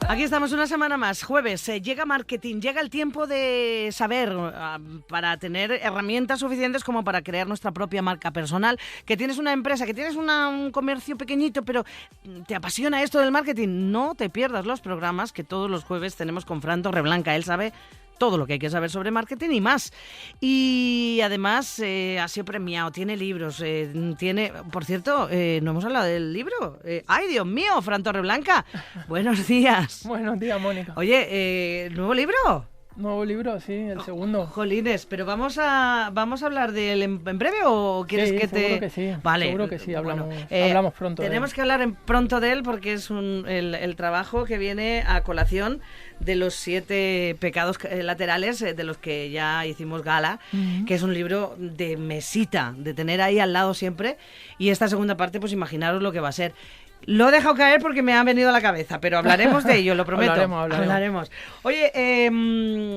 Aquí estamos una semana más, jueves, llega marketing, llega el tiempo de saber para tener herramientas suficientes como para crear nuestra propia marca personal, que tienes una empresa, que tienes un comercio pequeñito, pero te apasiona esto del marketing. No te pierdas los programas que todos los jueves tenemos con Fran Torreblanca. Él sabe todo lo que hay que saber sobre marketing y más. Y además ha sido premiado, tiene libros, tiene... Por cierto, no hemos hablado del libro. ¡Ay, Dios mío, Fran Torreblanca! Buenos días. Buenos días, Mónica. Oye, ¿nuevo libro? Nuevo libro, sí, el segundo. Jolines, pero vamos a hablar de él en breve o quieres que te... Seguro que sí. Vale. Seguro que sí, hablamos pronto. Tenemos que hablar pronto de él porque es el trabajo que viene a colación de los 7 pecados laterales de los que ya hicimos gala, que es un libro de mesita, de tener ahí al lado siempre, y esta segunda parte, pues imaginaros lo que va a ser. Lo he dejado caer porque me ha venido a la cabeza, pero hablaremos de ello, lo prometo. Hablaremos. Oye,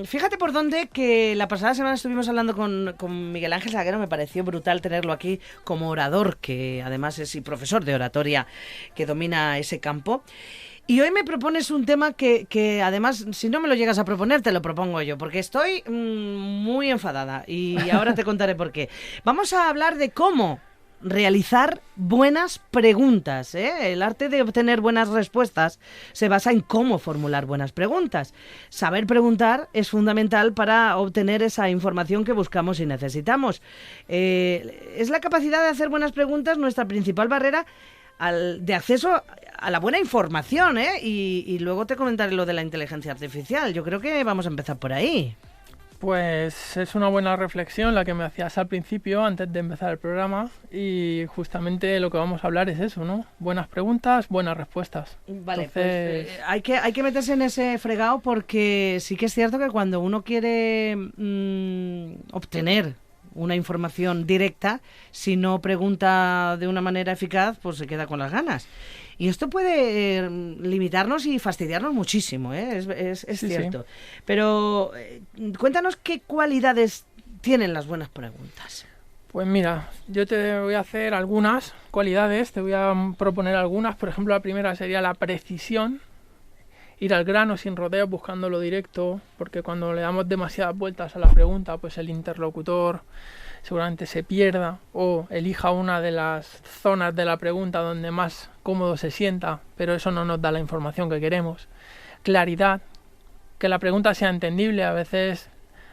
fíjate por dónde que la pasada semana estuvimos hablando con Miguel Ángel Salguero. Me pareció brutal tenerlo aquí como orador, que además es y profesor de oratoria que domina ese campo. Y hoy me propones un tema que además, si no me lo llegas a proponer, te lo propongo yo, porque estoy muy enfadada y ahora te contaré por qué. Vamos a hablar de cómo realizar buenas preguntas, ¿eh? El arte de obtener buenas respuestas se basa en cómo formular buenas preguntas. Saber preguntar es fundamental para obtener esa información que buscamos y necesitamos. Es la capacidad de hacer buenas preguntas nuestra principal barrera de acceso a la buena información, ¿eh? Y luego te comentaré lo de la inteligencia artificial. Yo creo que vamos a empezar por ahí. Pues es una buena reflexión la que me hacías al principio, antes de empezar el programa, y justamente lo que vamos a hablar es eso, ¿no? Buenas preguntas, buenas respuestas. Vale, entonces... pues hay que meterse en ese fregado porque sí que es cierto que cuando uno quiere obtener una información directa, si no pregunta de una manera eficaz, pues se queda con las ganas. Y esto puede limitarnos y fastidiarnos muchísimo, ¿eh? Es cierto. Sí. Pero cuéntanos qué cualidades tienen las buenas preguntas. Pues mira, yo te voy a hacer algunas cualidades, te voy a proponer algunas. Por ejemplo, la primera sería la precisión, ir al grano sin rodeos, buscando lo directo, porque cuando le damos demasiadas vueltas a la pregunta, pues el interlocutor seguramente se pierda o elija una de las zonas de la pregunta donde más cómodo se sienta, pero eso no nos da la información que queremos. Claridad, que la pregunta sea entendible. A veces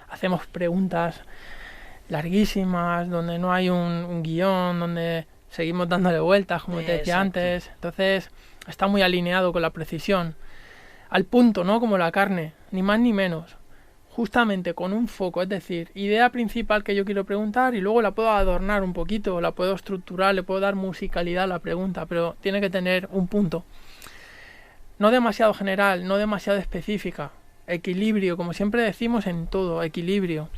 hacemos preguntas larguísimas donde no hay un guión, donde seguimos dándole vueltas, como te decía antes. Entonces está muy alineado con la precisión. Al punto, ¿no? Como la carne, ni más ni menos. Justamente con un foco, es decir, idea principal que yo quiero preguntar y luego la puedo adornar un poquito, la puedo estructurar, le puedo dar musicalidad a la pregunta, pero tiene que tener un punto. No demasiado general, no demasiado específica. Equilibrio, como siempre decimos en todo, equilibrio.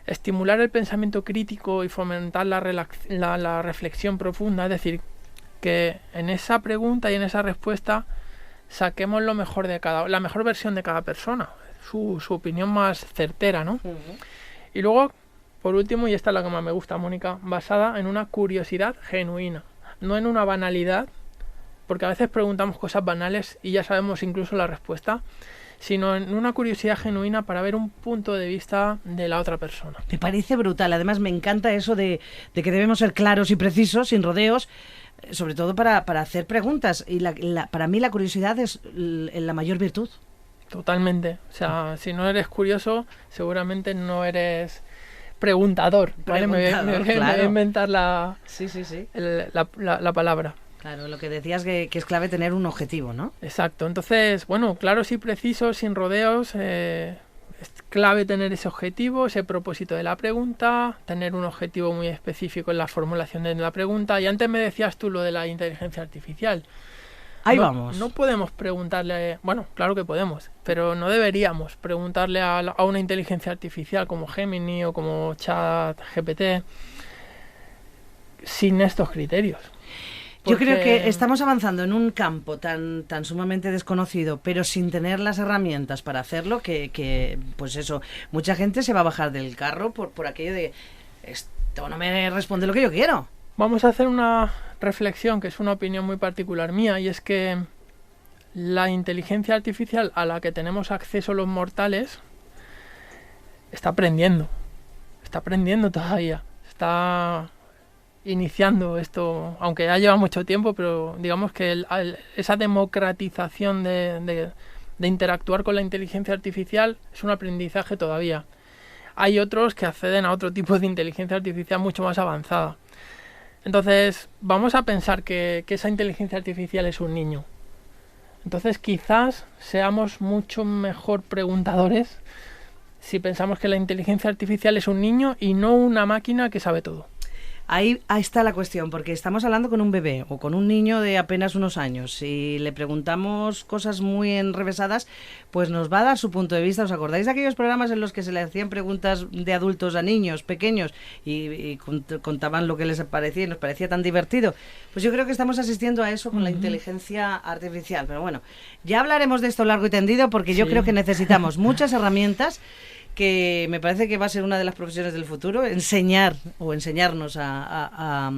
Estimular el pensamiento crítico y fomentar la reflexión profunda, es decir, que en esa pregunta y en esa respuesta saquemos lo mejor de la mejor versión de cada persona. Su opinión más certera, ¿no? Y luego, por último, y esta es la que más me gusta, Mónica, basada en una curiosidad genuina, no en una banalidad, porque a veces preguntamos cosas banales y ya sabemos incluso la respuesta, sino en una curiosidad genuina para ver un punto de vista de la otra persona. Me parece brutal. Además, me encanta eso de que debemos ser claros y precisos, sin rodeos, sobre todo para hacer preguntas. Y para mí la curiosidad es la mayor virtud. Totalmente. O sea, si no eres curioso, seguramente no eres preguntador. ¿Vale? Me voy a inventar la palabra. Claro, lo que decías que es clave tener un objetivo, ¿no? Exacto. Entonces, bueno, claros y precisos, sin rodeos. Es clave tener ese objetivo, ese propósito de la pregunta, tener un objetivo muy específico en la formulación de la pregunta. Y antes me decías tú lo de la inteligencia artificial. Ahí vamos. No podemos preguntarle, bueno, claro que podemos, pero no deberíamos preguntarle a una inteligencia artificial como Gemini o como ChatGPT sin estos criterios. Yo creo que estamos avanzando en un campo tan sumamente desconocido, pero sin tener las herramientas para hacerlo, que pues eso, mucha gente se va a bajar del carro por aquello de esto no me responde lo que yo quiero. Vamos a hacer una reflexión que es una opinión muy particular mía, y es que la inteligencia artificial a la que tenemos acceso los mortales está aprendiendo todavía, está iniciando esto, aunque ya lleva mucho tiempo, pero digamos que esa democratización de interactuar con la inteligencia artificial es un aprendizaje todavía. Hay otros que acceden a otro tipo de inteligencia artificial mucho más avanzada. Entonces, vamos a pensar que esa inteligencia artificial es un niño. Entonces, quizás seamos mucho mejor preguntadores si pensamos que la inteligencia artificial es un niño y no una máquina que sabe todo. Ahí está la cuestión, porque estamos hablando con un bebé o con un niño de apenas unos años. Si le preguntamos cosas muy enrevesadas, pues nos va a dar su punto de vista. ¿Os acordáis de aquellos programas en los que se le hacían preguntas de adultos a niños pequeños y contaban lo que les parecía y nos parecía tan divertido? Pues yo creo que estamos asistiendo a eso con la inteligencia artificial. Pero bueno, ya hablaremos de esto largo y tendido, porque yo creo que necesitamos muchas herramientas, que me parece que va a ser una de las profesiones del futuro, enseñar o enseñarnos a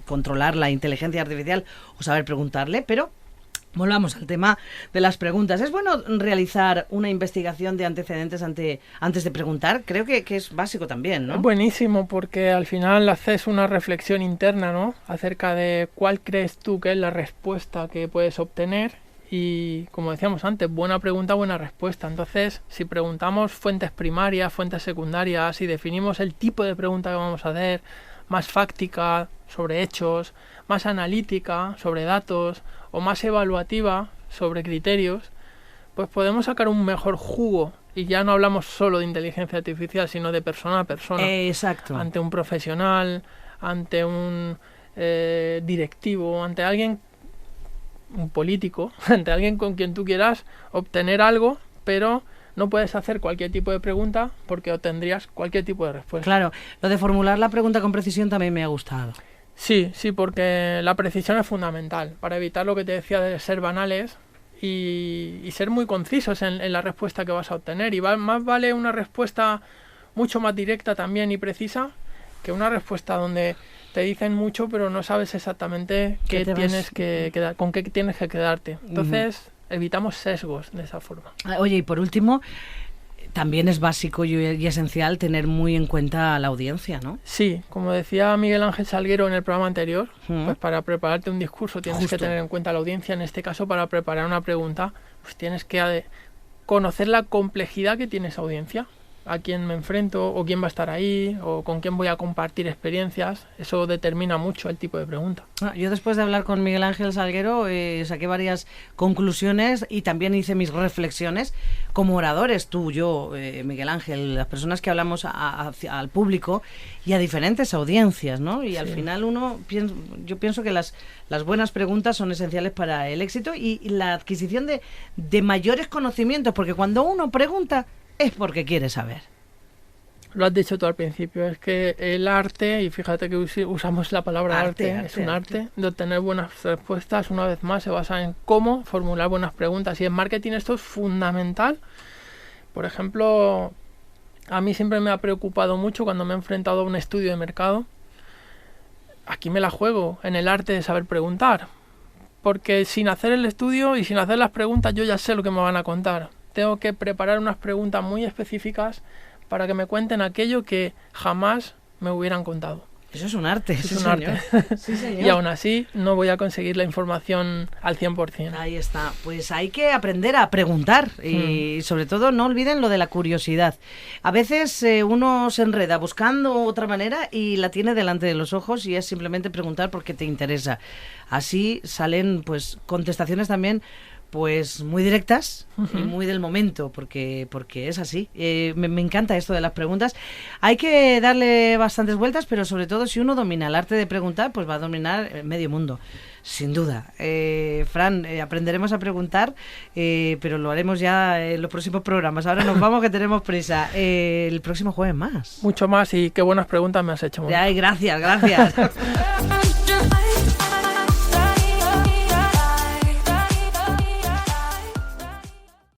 controlar la inteligencia artificial o saber preguntarle, pero volvamos al tema de las preguntas. ¿Es bueno realizar una investigación de antecedentes antes de preguntar? Creo que es básico también, ¿no? Buenísimo, porque al final haces una reflexión interna, ¿no?, acerca de cuál crees tú que es la respuesta que puedes obtener. Y como decíamos antes, buena pregunta, buena respuesta. Entonces, si preguntamos fuentes primarias, fuentes secundarias, si definimos el tipo de pregunta que vamos a hacer, más fáctica, sobre hechos, más analítica, sobre datos, o más evaluativa, sobre criterios, pues podemos sacar un mejor jugo. Y ya no hablamos solo de inteligencia artificial, sino de persona a persona. Exacto. Ante un profesional, ante un directivo, ante alguien, un político, ante alguien con quien tú quieras obtener algo, pero no puedes hacer cualquier tipo de pregunta porque obtendrías cualquier tipo de respuesta. Claro, lo de formular la pregunta con precisión también me ha gustado. Sí, porque la precisión es fundamental para evitar lo que te decía de ser banales y ser muy concisos en la respuesta que vas a obtener. Y más vale una respuesta mucho más directa también y precisa que una respuesta donde te dicen mucho pero no sabes exactamente con qué tienes que quedarte. Entonces, evitamos sesgos de esa forma. Oye, y por último, también es básico y esencial tener muy en cuenta a la audiencia, ¿no? Sí, como decía Miguel Ángel Salguero en el programa anterior, pues para prepararte un discurso tienes que tener en cuenta a la audiencia. En este caso, para preparar una pregunta, pues tienes que conocer la complejidad que tiene esa audiencia, a quién me enfrento, o quién va a estar ahí, o con quién voy a compartir experiencias. Eso determina mucho el tipo de pregunta. Yo, después de hablar con Miguel Ángel Salguero, saqué varias conclusiones y también hice mis reflexiones como oradores, tú, yo, Miguel Ángel, las personas que hablamos al público y a diferentes audiencias, ¿no? Y al final yo pienso que las buenas preguntas son esenciales para el éxito y la adquisición de mayores conocimientos, porque cuando uno pregunta es porque quiere saber. Lo has dicho tú al principio, es que el arte, y fíjate que usamos la palabra arte, es un arte de obtener buenas respuestas. Una vez más, se basa en cómo formular buenas preguntas, y en marketing esto es fundamental. Por ejemplo, a mí siempre me ha preocupado mucho cuando me he enfrentado a un estudio de mercado. Aquí me la juego en el arte de saber preguntar, porque sin hacer el estudio y sin hacer las preguntas yo ya sé lo que me van a contar. Tengo que preparar unas preguntas muy específicas para que me cuenten aquello que jamás me hubieran contado. Eso es un arte. Es un arte. Sí, señor. Y aún así no voy a conseguir la información al 100%. Ahí está. Pues hay que aprender a preguntar y sobre todo no olviden lo de la curiosidad. A veces uno se enreda buscando otra manera y la tiene delante de los ojos y es simplemente preguntar porque te interesa. Así salen pues contestaciones también pues muy directas y muy del momento, porque es así. Me encanta esto de las preguntas. Hay que darle bastantes vueltas, pero sobre todo si uno domina el arte de preguntar, pues va a dominar medio mundo, sin duda. Fran, aprenderemos a preguntar, pero lo haremos ya en los próximos programas. Ahora nos vamos, que tenemos prisa. El próximo jueves más. Mucho más, y qué buenas preguntas me has hecho. Ay, gracias.